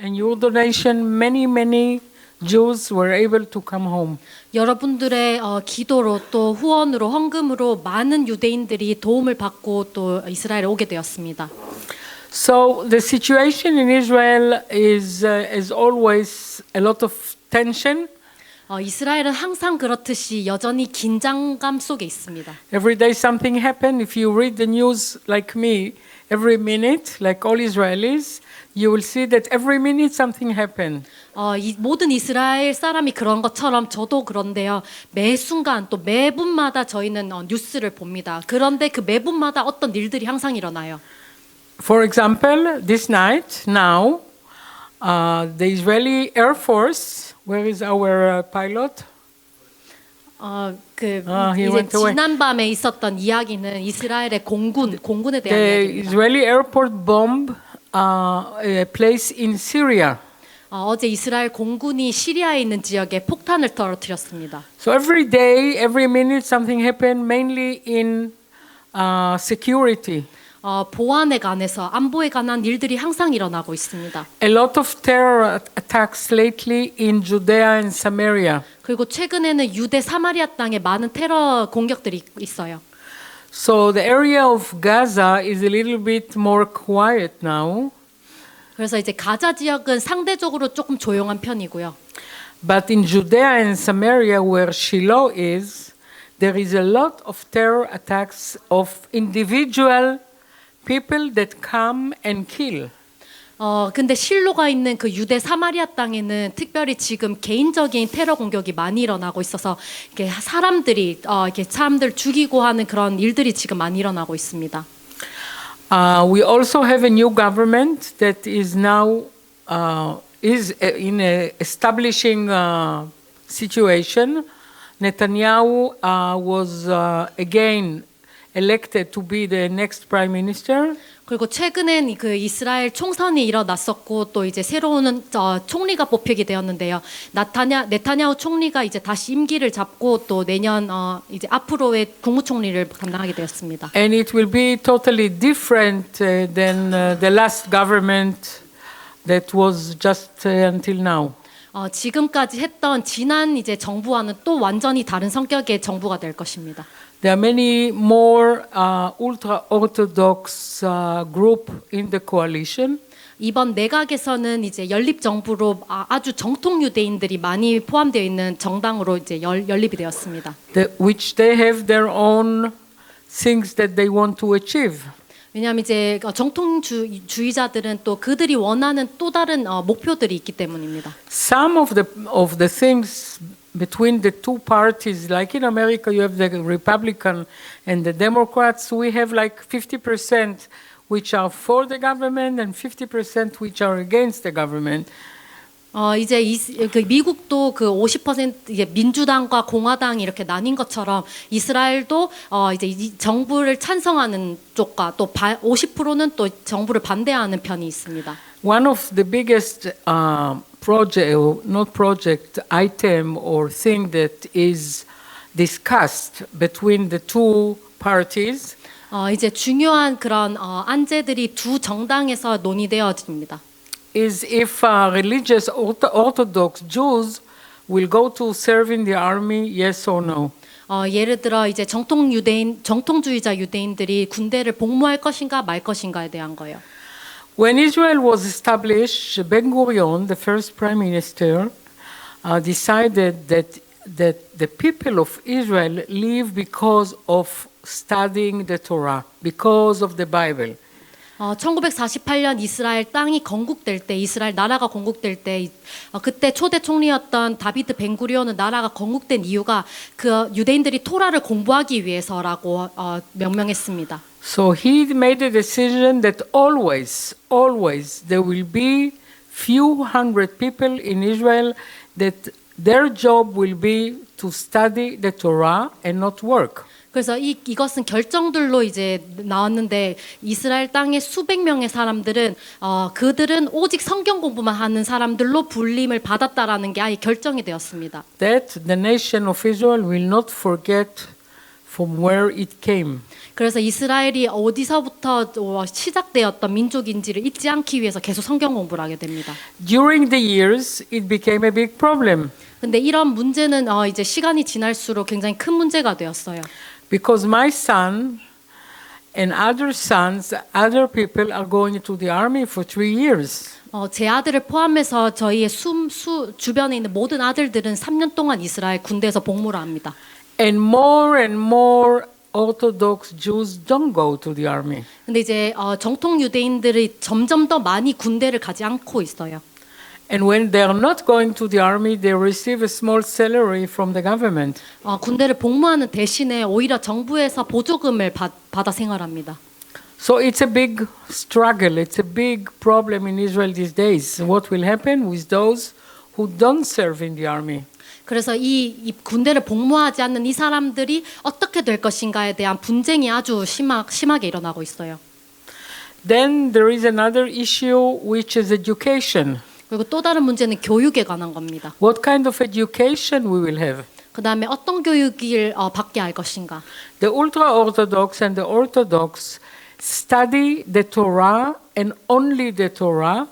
and your donation, many Jews were able to come home. 여러분들의 기도로 또 후원으로 헌금으로 많은 유대인들이 도움을 받고 또 이스라엘에 오게 되었습니다. So the situation in Israel is, as always, a lot of tension. 이스라엘은 항상 그렇듯이 여전히 긴장감 속에 있습니다. Every day something happens. If you read the news like me, every minute, like all Israelis, you will see that every minute something happens. 이 모든 이스라엘 사람이 그런 것처럼 저도 그런데요. 매 순간 또 매분마다 저희는 뉴스를 봅니다. 그런데 그 매분마다 어떤 일들이 항상 일어나요. For example, this night, now, the Israeli Air Force, where is our pilot? He 이제 went away. 지난밤에 있었던 이야기는 이스라엘의 공군에 대한 The 이야기입니다. Israeli airport bombed a place in Syria. 어제 이스라엘 공군이 시리아에 있는 지역에 폭탄을 떨어뜨렸습니다. So every day, every minute, something happened, mainly in security. 보안에 관해서 안보에 관한 일들이 항상 일어나고 있습니다. A lot of terror attacks lately in Judea and Samaria. 그리고 최근에는 유대 사마리아 땅에 많은 테러 공격들이 있어요. So the area of Gaza is a little bit more quiet now. 그래서 이제 가자 지역은 상대적으로 조금 조용한 편이고요. But in Judea and Samaria, where Shiloh is, there is a lot of terror attacks of individual people that come and kill. 근데 실로가 있는 그 유대 사마리아 땅에는 특별히 지금 개인적인 테러 공격이 많이 일어나고 있어서 이렇게 이렇게 사람들 죽이고 하는 그런 일들이 지금 많이 일어나고 있습니다. We also have a new government that is now is in a establishing situation. Netanyahu was again elected to be the next prime minister. 그리고 최근엔 그 이스라엘 총선이 일어났었고 또 이제 새로운 총리가 뽑히게 되었는데요. 네타냐후 총리가 이제 다시 임기를 잡고 또 내년 이제 앞으로의 국무총리를 담당하게 되었습니다. And it will be totally different than the last government that was just until now. 지금까지 했던 지난 이제 정부와는 또 완전히 다른 성격의 정부가 될 것입니다. There are many more ultra-Orthodox group in the coalition. 이번 내각에서는 이제 연립 정부로 아주 정통 유대인들이 많이 포함되어 있는 정당으로 이제 연립이 되었습니다. Which they have their own things that they want to achieve. 왜냐하면 이제 정통주의자들은 또 그들이 원하는 또 다른 목표들이 있기 때문입니다. Some of the things between the two parties, like in America, you have the Republican and the Democrats. We have like 50% which are for the government and 50% which are against the government. 이제 그 미국도 그 50% 이제 민주당과 공화당이 이렇게 나뉜 것처럼 이스라엘도 이제 이 정부를 찬성하는 쪽과 또 50%는 또 정부를 반대하는 편이 있습니다. One of the biggest project item or thing that is discussed between the two parties. 이제 중요한 그런 안제들이 두 정당에서 논의되어집니다. Is if religious Orthodox Jews will go to serve in the army, yes or no? 예를 들어 이제 정통주의자 유대인들이 군대를 복무할 것인가 말 것인가에 대한 거예요. When Israel was established, Ben-Gurion, the first prime minister, decided that the people of Israel live because of studying the Torah, because of the Bible. 1948년 이스라엘 땅이 건국될 때, 이스라엘 나라가 건국될 때, 그때 초대 총리였던 다비드 벤구리온은 나라가 건국된 이유가 그 유대인들이 토라를 공부하기 위해서라고 명명했습니다. So he made a decision that always there will be few hundred people in Israel that their job will be to study the Torah and not work. 그래서 이것은 결정들로 이제 나왔는데 이스라엘 땅의 수백 명의 사람들은 그들은 오직 성경 공부만 하는 사람들로 불림을 받았다라는 게 아예 결정이 되었습니다. That the nation of Israel will not forget from where it came. 그래서 이스라엘이 어디서부터 시작되었던 민족인지를 잊지 않기 위해서 계속 성경 공부를 하게 됩니다. During the years, it became a big problem 근데 이런 문제는 이제 시간이 지날수록 굉장히 큰 문제가 되었어요. because my son and other sons, other people are going to the army for 3 years. 제 아들을 포함해서 저희의 주변에 있는 모든 아들들은 3년 동안 이스라엘 군대에서 복무를 합니다. And more Orthodox Jews don't go to the army. 근데 이제 정통 유대인들이 점점 더 많이 군대를 가지 않고 있어요. And when they are not going to the army, they receive a small salary from the government. 군대를 복무하는 대신에 오히려 정부에서 보조금을 받아 생활합니다. So it's a big struggle. It's a big problem in Israel these days. What will happen with those who don't serve in the army? 그래서 이 군대를 복무하지 않는 이 사람들이 어떻게 될 것인가에 대한 분쟁이 아주 심하게 일어나고 있어요. Then there is another issue, which is education. 그리고 또 다른 문제는 교육에 관한 겁니다. What kind of education we will have? 그 다음에 어떤 교육을 받게 할 것인가? The ultra-Orthodox and the Orthodox study the Torah and only the Torah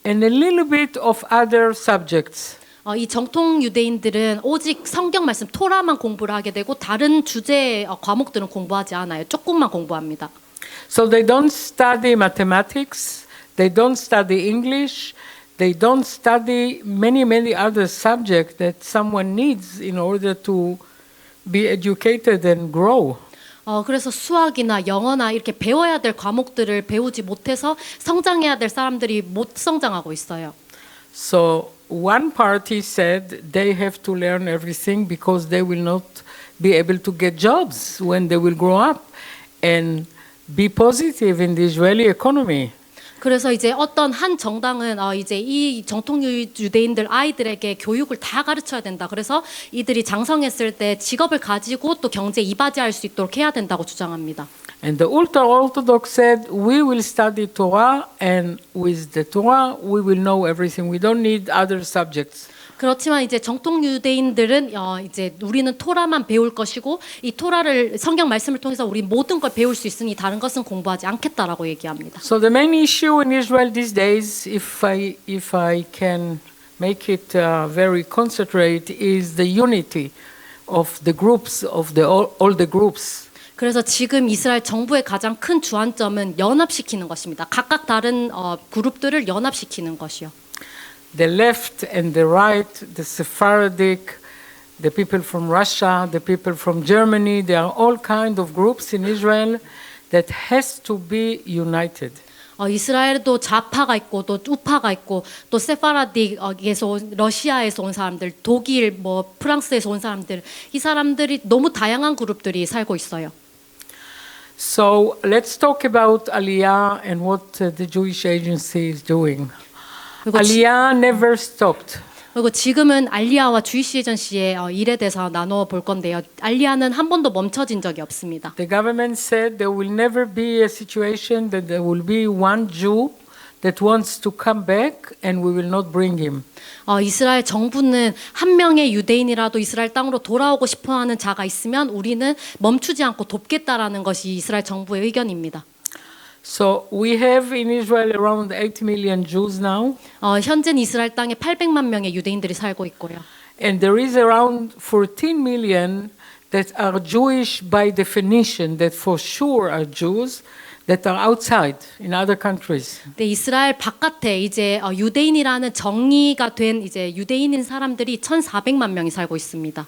and a little bit of other subjects. 이 정통 유대인들은 오직 성경 말씀 토라만 공부를 하게 되고 다른 주제의 과목들은 공부하지 않아요. 조금만 공부합니다. So they don't study mathematics, they don't study English, they don't study many other subjects that someone needs in order to be educated and grow. 그래서 수학이나 영어나 이렇게 배워야 될 과목들을 배우지 못해서 성장해야 될 사람들이 못 성장하고 있어요. So one party said they have to learn everything because they will not be able to get jobs when they will grow up and be positive in the Israeli economy. 그래서 이제 어떤 한 정당은 이제 이 정통 유대인들 아이들에게 교육을 다 가르쳐야 된다. 그래서 이들이 장성했을 때 직업을 가지고 또 경제에 이바지할 수 있도록 해야 된다고 주장합니다. And the ultra-Orthodox said, we will study Torah, and with the Torah, we will know everything. We don't need other subjects. 그렇지만 이제 정통 유대인들은 이제 우리는 토라만 배울 것이고 이 토라를 성경 말씀을 통해서 우리 모든 걸 배울 수 있으니 다른 것은 공부하지 않겠다라고 얘기합니다. So the main issue in Israel these days, if I can make it very concentrate, is the unity of the groups of all the groups. 그래서 지금 이스라엘 정부의 가장 큰 주안점은 연합시키는 것입니다. 각각 다른 그룹들을 연합시키는 것이요. The left and the right, the Sephardic, the people from Russia, the people from Germany, there are all kinds of groups in Israel that has to be united. 이스라엘도 좌파가 있고 또 우파가 있고 또 세파라딕에서 러시아에서 온 사람들, 독일, 프랑스에서 온 사람들, 이 사람들이 너무 다양한 그룹들이 살고 있어요. So let's talk about Aliyah and what the Jewish Agency is doing. Aliyah never stopped. 그리고 지금은 알리야와 주이시 에이전시의 일에 대해서 나눠 볼 건데요. 알리야는 한 번도 멈춰진 적이 없습니다. The government said there will never be a situation that there will be one Jew that wants to come back and we will not bring him. 이스라엘 정부는 한 명의 유대인이라도 이스라엘 땅으로 돌아오고 싶어하는 자가 있으면 우리는 멈추지 않고 돕겠다라는 것이 이스라엘 정부의 의견입니다. So we have in Israel around 8 million Jews now. 현재 이스라엘 땅에 800만 명의 유대인들이 살고 있고요. And there is around 14 million that are Jewish by definition, that for sure are Jews, that are outside in other countries. 네, 이스라엘 바깥에 이제 유대인이라는 정의가 된 이제 유대인인 사람들이 1,400만 명이 살고 있습니다.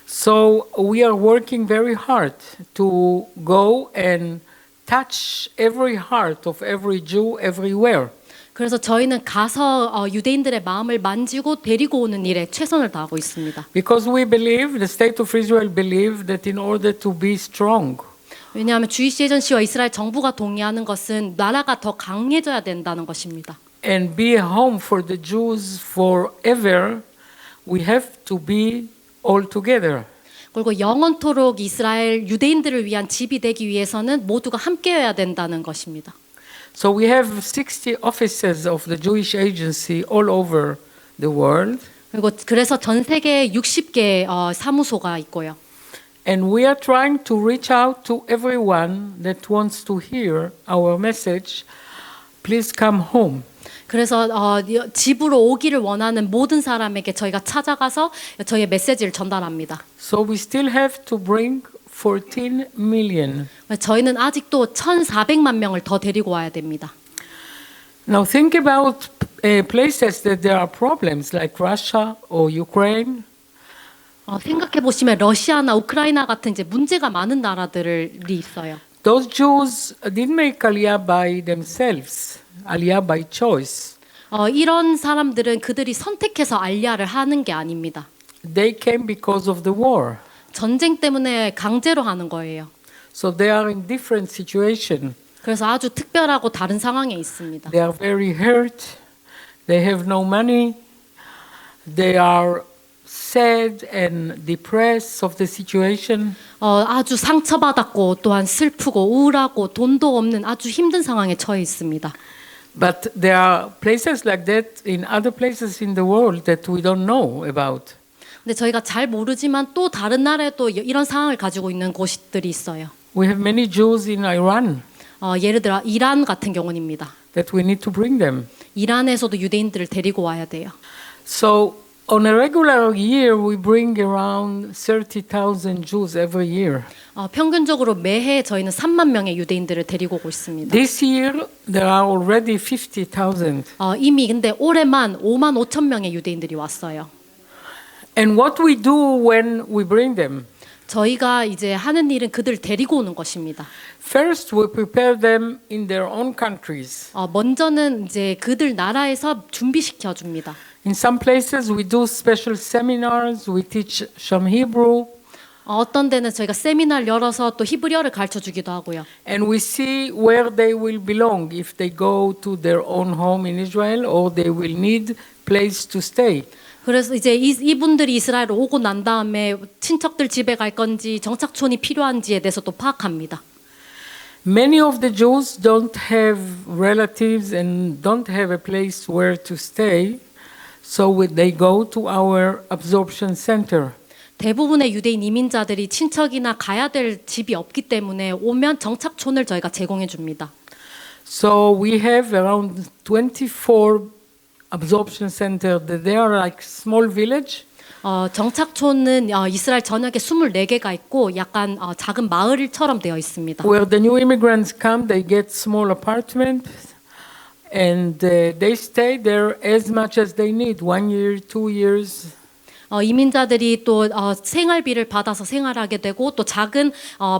So we are working very hard to go and touch every heart of every Jew everywhere. 그래서 저희는 가서 유대인들의 마음을 만지고 데리고 오는 일에 최선을 다하고 있습니다. Because we believe, the state of Israel believe that in order to be strong, 왜냐하면 주이시 에이전시와 이스라엘 정부가 동의하는 것은 나라가 더 강해져야 된다는 것입니다. and be a home for the Jews forever, we have to be all together. 그리고 영원토록 이스라엘 유대인들을 위한 집이 되기 위해서는 모두가 함께여야 된다는 것입니다. So we have 60 offices of the Jewish Agency all over the world. 그리고 그래서 전 세계에 60개 사무소가 있고요. And we are trying to reach out to everyone that wants to hear our message. Please come home. 그래서 집으로 오기를 원하는 모든 사람에게 저희가 찾아가서 저희의 메시지를 전달합니다. So we still have to bring 14 million. 저희는 아직도 1,400만 명을 더 데리고 와야 됩니다. Now think about places that there are problems like Russia or Ukraine. 생각해 보시면 러시아나 우크라이나 같은 이제 문제가 많은 나라들이 있어요. Those Jews didn't make Aliyah by themselves, Aliyah by choice. 이런 사람들은 그들이 선택해서 알리야를 하는 게 아닙니다. They came because of the war. 전쟁 때문에 강제로 하는 거예요. So they are in different situation. 그래서 아주 특별하고 다른 상황에 있습니다. They are very hurt. They have no money. They are sad and depressed of the situation. 아주 상처받았고 또한 슬프고 우울하고 돈도 없는 아주 힘든 상황에 처해 있습니다. But there are places like that in other places in the world that we don't know about. 근데 저희가 잘 모르지만 또 다른 나라에도 이런 상황을 가지고 있는 곳들이 있어요. We have many Jews in Iran 예를 들어 이란 같은 경우입니다. that we need to bring them. 이란에서도 유대인들을 데리고 와야 돼요. So on a regular year, we bring around 30,000 Jews every year. 평균적으로 매해 저희는 3만 명의 유대인들을 데리고 오고 있습니다. This year, there are already 50,000. 이미 근데 올해만 5만 5천 명의 유대인들이 왔어요. And what we do when we bring them? 저희가 이제 하는 일은 그들을 데리고 오는 것입니다. First, we prepare them in their own countries. 먼저는 이제 그들 나라에서 준비시켜 줍니다. In some places, we do special seminars. We teach some Hebrew. 어떤 데는 저희가 세미나를 열어서 또 히브리어를 가르쳐 주기도 하고요. And we see where they will belong if they go to their own home in Israel or they will need place to stay. 그래서 이제 이분들이 이스라엘에 오고 난 다음에 친척들 집에 갈 건지 정착촌이 필요한지에 대해서 또 파악합니다. Many of the Jews don't have relatives and don't have a place where to stay, so they go to our absorption center. 대부분의 유대인 이민자들이 친척이나 가야 될 집이 없기 때문에 오면 정착촌을 저희가 제공해 줍니다. So we have around 24 absorption center that they are like small village. 정착촌은 이스라엘 전역에 24개가 있고 약간 작은 마을처럼 되어 있습니다. Where the new immigrants come, they get small apartment and they stay there as much as they need, 1 year, 2 years. 이민자들이 또 생활비를 받아서 생활하게 되고 또 작은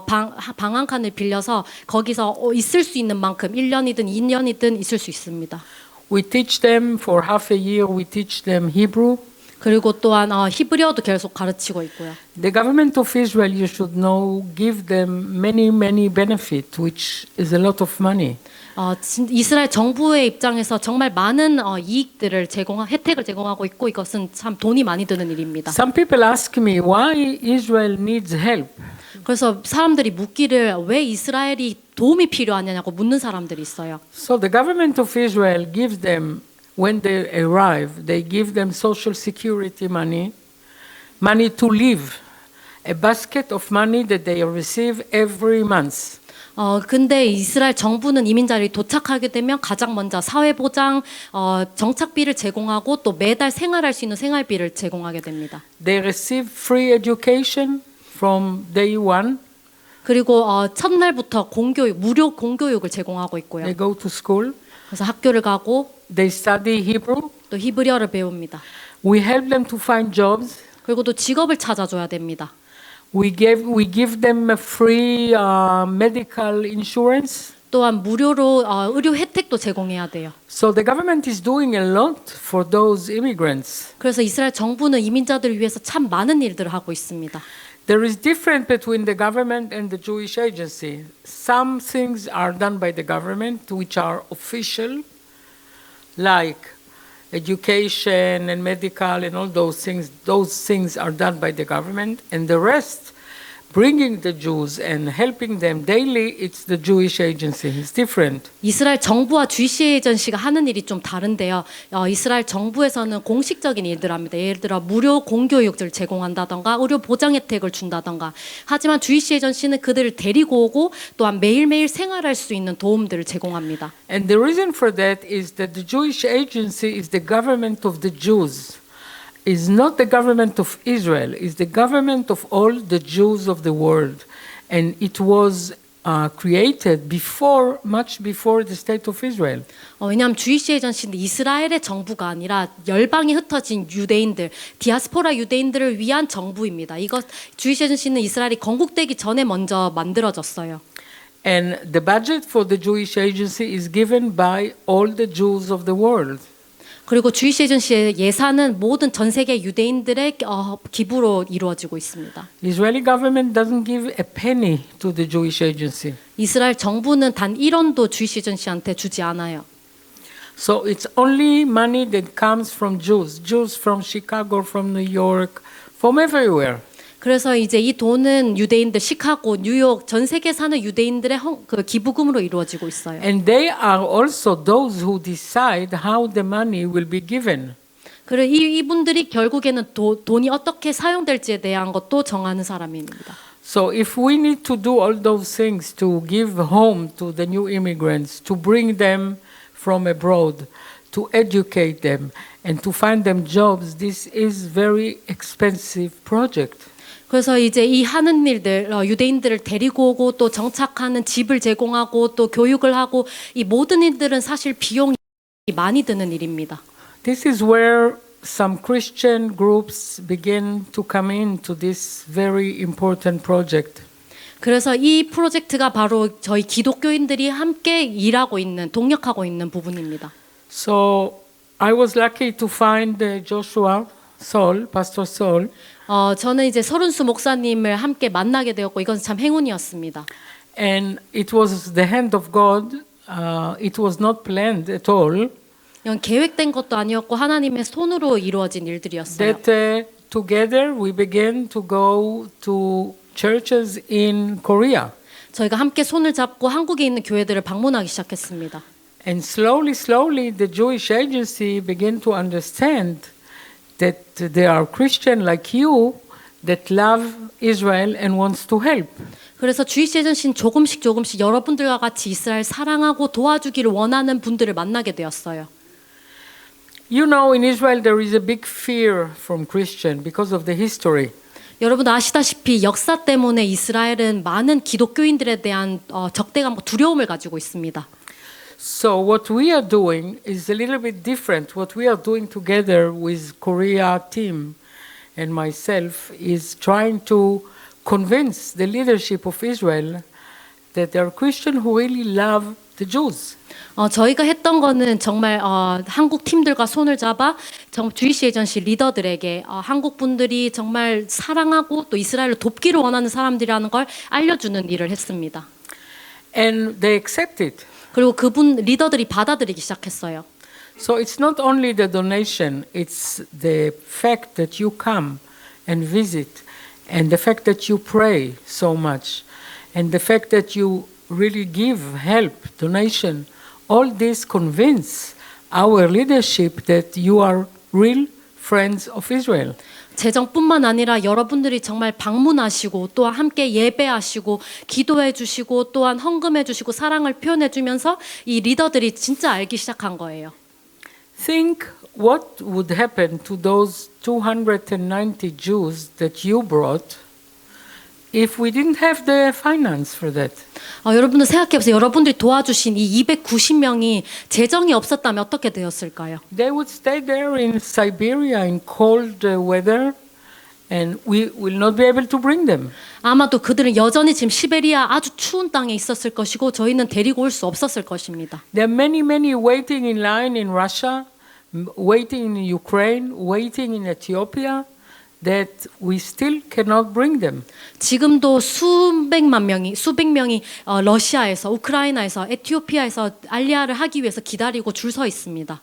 방 한 칸을 빌려서 거기서 있을 수 있는 만큼 1년이든 2년이든 있을 수 있습니다. We teach them for half a year. We teach them Hebrew. 그리고 또한 히브리어도 계속 가르치고 있고요. The government of Israel, you should know, give them many benefits, which is a lot of money. 이스라엘 정부의 입장에서 정말 많은 이익들을 혜택을 제공하고 있고 이것은 참 돈이 많이 드는 일입니다. Some people ask me why Israel needs help. 그래서 사람들이 묻기를 왜 이스라엘이 도움이 필요하냐고 묻는 사람들이 있어요. So the government of Israel gives them, when they arrive, they give them social security money, money to live, a basket of money that they receive every month. 근데 이스라엘 정부는 이민자들이 도착하게 되면 가장 먼저 사회보장, 정착비를 제공하고 또 매달 생활할 수 있는 생활비를 제공하게 됩니다. They receive free education from day one. 그리고 첫날부터 무료 공교육을 제공하고 있고요. They go to school. 그래서 학교를 가고 They study Hebrew. 또 히브리어를 배웁니다. We help them to find jobs. 그리고 또 직업을 찾아줘야 됩니다. We give them a free medical insurance. 또한 무료로 의료 혜택도 제공해야 돼요. So the government is doing a lot for those immigrants. 그래서 이스라엘 정부는 이민자들을 위해서 참 많은 일들을 하고 있습니다. There is difference between the government and the Jewish agency. Some things are done by the government, which are official, like education and medical and all those things. Those things are done by the government, and the rest bringing the Jews and helping them daily, it's the Jewish agency. It's different. 이스라엘 정부와 GC 에이전시가 하는 일이 좀 다른데요. 이스라엘 정부에서는 공식적인 일들을 합니다. 예를 들어 무료 공교육을 제공한다던가 의료 보장 혜택을 준다던가. 하지만 GC 에이전시는 그들을 데리고 오고 또한 매일매일 생활할 수 있는 도움들을 제공합니다. And the reason for that is that the Jewish agency is the government of the Jews. Is not the government of Israel, is the government of all the Jews of the world. And it was created before, much before the state of Israel. 왜냐하면 GC 에이전시는 이스라엘의 정부가 아니라 열방에 흩어진 유대인들, 디아스포라 유대인들을 위한 정부입니다. 이것 GC 에이전시는 이스라엘이 건국되기 전에 먼저 만들어졌어요. And the budget for the Jewish agency is given by all the Jews of the world. 그리고 GC 에이전시의 예산은 모든 전 세계 유대인들의 기부로 이루어지고 있습니다. The Israeli government doesn't give a penny to the Jewish agency. 이스라엘 정부는 단 1원도 GC 에이전시한테 주지 않아요. So it's only money that comes from Jews, Jews from Chicago, from New York, from everywhere. 그래서 이제 이 돈은 유대인들 시카고, 뉴욕 전 세계 사는 유대인들의 그 기부금으로 이루어지고 있어요. And they are also those who decide how the money will be given. 그리고 이분들이 결국에는 돈이 어떻게 사용될지에 대한 것도 정하는 사람입니다. So if we need to do all those things to give home to the new immigrants, to bring them from abroad, to educate them and to find them jobs, this is very expensive project. 그래서 이제 이 하는 일들, 유대인들을 데리고 오고 또 정착하는 집을 제공하고 또 교육을 하고 이 모든 일들은 사실 비용이 많이 드는 일입니다. This is where some Christian groups begin to come into this very important project. 그래서 이 프로젝트가 바로 저희 기독교인들이 함께 일하고 있는, 동력하고 있는 부분입니다. So I was lucky to find Joshua Saul, Pastor Saul. 저는 이제 서른수 목사님을 함께 만나게 되었고 이건 참 행운이었습니다. And it was the hand of God. It was not planned at all. 이건 계획된 것도 아니었고 하나님의 손으로 이루어진 일들이었어요. That together we began to go to churches in Korea. 저희가 함께 손을 잡고 한국에 있는 교회들을 방문하기 시작했습니다. And slowly, the Jewish agency began to understand that there are Christians like you that love Israel and wants to help. 그래서 GC 에이전시는 조금씩 여러분들과 같이 이스라엘 사랑하고 도와주기를 원하는 분들을 만나게 되었어요. You know, in Israel there is a big fear from Christian because of the history. 여러분 아시다시피 역사 때문에 이스라엘은 많은 기독교인들에 대한 적대감과 두려움을 가지고 있습니다. So what we are doing is a little bit different. What we are doing together with Korea team and myself is trying to convince the leadership of Israel that there are Christians who really love the Jews. 저희가 했던 거는 정말 한국 팀들과 손을 잡아 GC 에이전시 리더들에게 한국 분들이 정말 사랑하고 또 이스라엘을 돕기를 원하는 사람들이라는 걸 알려주는 일을 했습니다. And they accepted. 그리고 그분 리더들이 받아들이기 시작했어요. So it's not only the donation, it's the fact that you come and visit and the fact that you pray so much and the fact that you really give help, donation. All this convince our leadership that you are real friends of Israel. 재정뿐만 아니라 여러분들이 정말 방문하시고 또 함께 예배하시고 기도해 주시고 또한 헌금해 주시고 사랑을 표현해 주면서 이 리더들이 진짜 알기 시작한 거예요. Think what would happen to those 290 Jews that you brought if we didn't have the finance for that. 여러분들 생각해 보세요. 여러분들이 도와주신 이 290명이 재정이 없었다면 어떻게 되었을까요? They would stay there in Siberia in cold weather and we will not be able to bring them. 아마도 그들은 여전히 지금 시베리아 아주 추운 땅에 있었을 것이고 저희는 데리고 올 수 없었을 것입니다. There are many waiting in line in Russia, waiting in Ukraine, waiting in Ethiopia. That we still cannot bring them. 지금도 수백 명이 러시아에서, 우크라이나에서, 에티오피아에서 알리아를 하기 위해서 기다리고 줄 서 있습니다.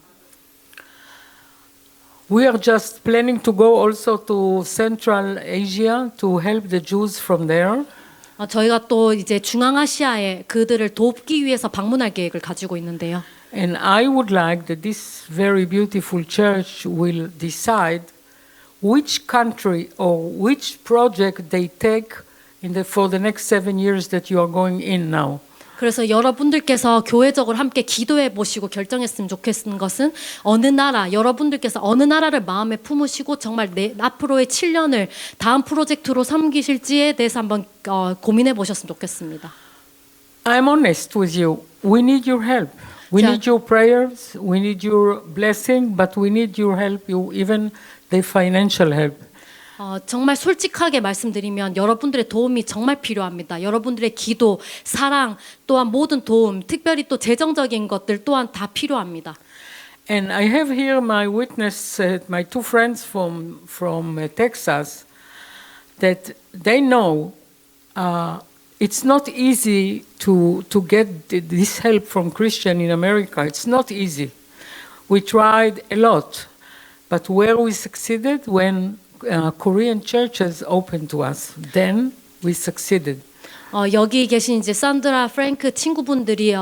We are just planning to go also to Central Asia to help the Jews from there. 저희가 또 이제 중앙아시아에 그들을 돕기 위해서 방문할 계획을 가지고 있는데요. And I would like that this very beautiful church will decide which country or which project they take for the next 7 years that you are going in now. 그래서 여러분들께서 교회적으로 함께 기도해 보시고 결정했으면 좋겠는 것은 어느 나라, 여러분들께서 어느 나라를 마음에 품으시고 정말 앞으로의 7년을 다음 프로젝트로 삼기실지에 대해서 한번 고민해 보셨으면 좋겠습니다. I'm honest with you. We need your help. We need your prayers. We need your blessing, but we need your help, even the financial help. 정말 솔직하게 말씀드리면 여러분들의 도움이 정말 필요합니다. 여러분들의 기도, 사랑, 또한 모든 도움, 특별히 또 재정적인 것들 또한 다 필요합니다. And I have here my witness, my two friends from Texas, that they know it's not easy to get this help from Christian in America. It's not easy. We tried a lot, but where we succeeded when Korean churches opened to us, then we succeeded. 여기 계신 이제 산드라 프랭크 친구분들이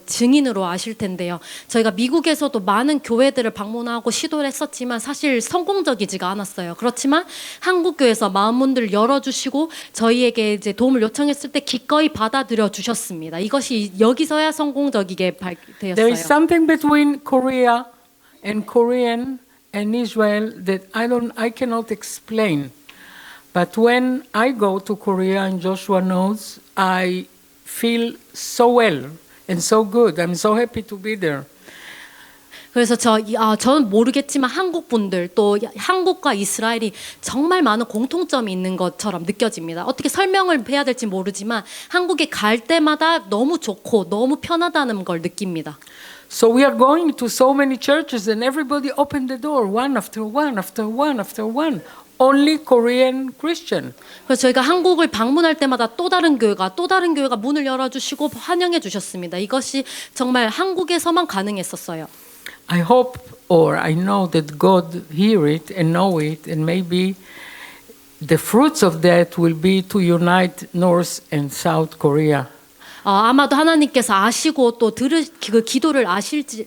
증인으로 아실 텐데요. 저희가 미국에서도 많은 교회들을 방문하고 시도를 했었지만 사실 성공적이지가 않았어요. 그렇지만 한국 교회에서 마음문들을 열어주시고 저희에게 이제 도움을 요청했을 때 기꺼이 받아들여 주셨습니다. 이것이 여기서야 성공적이게 되었어요. There is something between Korea and Korean and Israel that I cannot explain. But when I go to Korea, and Joshua knows, I feel so well and so good. I'm so happy to be there. 그래서 저는 모르겠지만 한국 분들 또 한국과 이스라엘이 정말 많은 공통점이 있는 것처럼 느껴집니다. 어떻게 설명을 해야 될지 모르지만 한국에 갈 때마다 너무 좋고 너무 편하다는 걸 느낍니다. So we are going to so many churches and everybody opened the door one after one after one after one. Only Korean Christian. 그래서 저희가 한국을 방문할 때마다 또 다른 교회가 문을 열어주시고 환영해 주셨습니다. 이것이 정말 한국에서만 가능했었어요. I hope or I know that God hear it and know it, and maybe the fruits of that will be to unite North and South Korea. 아마도 하나님께서 아시고 또 그 기도를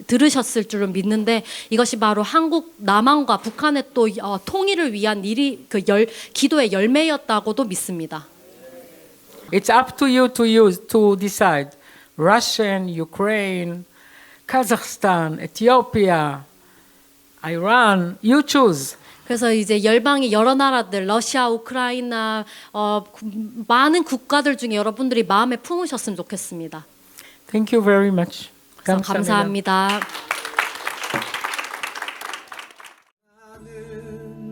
들으셨을 줄은 믿는데 이것이 바로 한국 남한과 북한의 또 통일을 위한 기도의 열매였다고도 믿습니다. It's up to you to decide. Russian, Ukraine, Kazakhstan, Ethiopia, Iran, you choose. 그래서 이제 열방의 여러 나라들, 러시아, 우크라이나, 많은 국가들 중에 여러분들이 마음에 품으셨으면 좋겠습니다. Thank you very much. 감사합니다.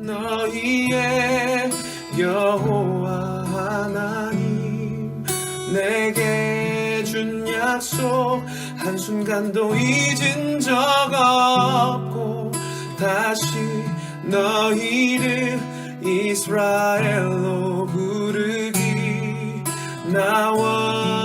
너희의 여호와 하나님 내게 준 약속 한순간도 잊은 적 없고 다시 너희를 이스라엘로 부르기 나와